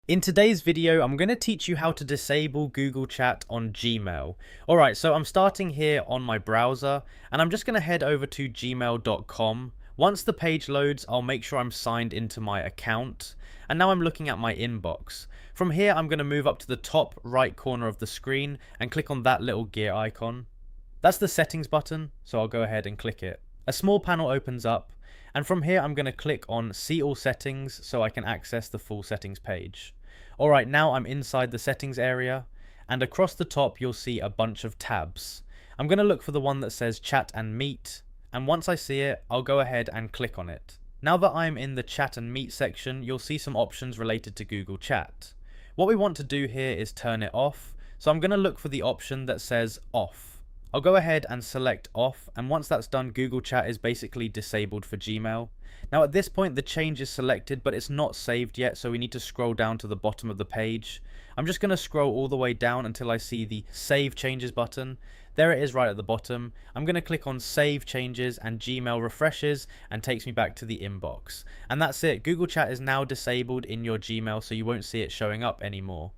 In today's video, I'm going to teach you how to disable Google Chat on Gmail. Alright, so I'm starting here on my browser, and I'm just going to head over to gmail.com. Once the page loads, I'll make sure I'm signed into my account, and now I'm looking at my inbox. From here, I'm going to move up to the top right corner of the screen and click on that little gear icon. That's the settings button, so I'll go ahead and click it. A small panel opens up, and from here I'm going to click on See All Settings so I can access the full settings page. Alright, now I'm inside the settings area, and across the top you'll see a bunch of tabs. I'm going to look for the one that says Chat and Meet, and once I see it, I'll go ahead and click on it. Now that I'm in the Chat and Meet section, you'll see some options related to Google Chat. What we want to do here is turn it off, so I'm going to look for the option that says Off. I'll go ahead and select off, and once that's done, Google Chat is basically disabled for Gmail. Now at this point the change is selected, but it's not saved yet, so we need to scroll down to the bottom of the page. I'm just going to scroll all the way down until I see the Save Changes button. There it is right at the bottom. I'm going to click on Save Changes, and Gmail refreshes and takes me back to the inbox. And that's it. Google Chat is now disabled in your Gmail, so you won't see it showing up anymore.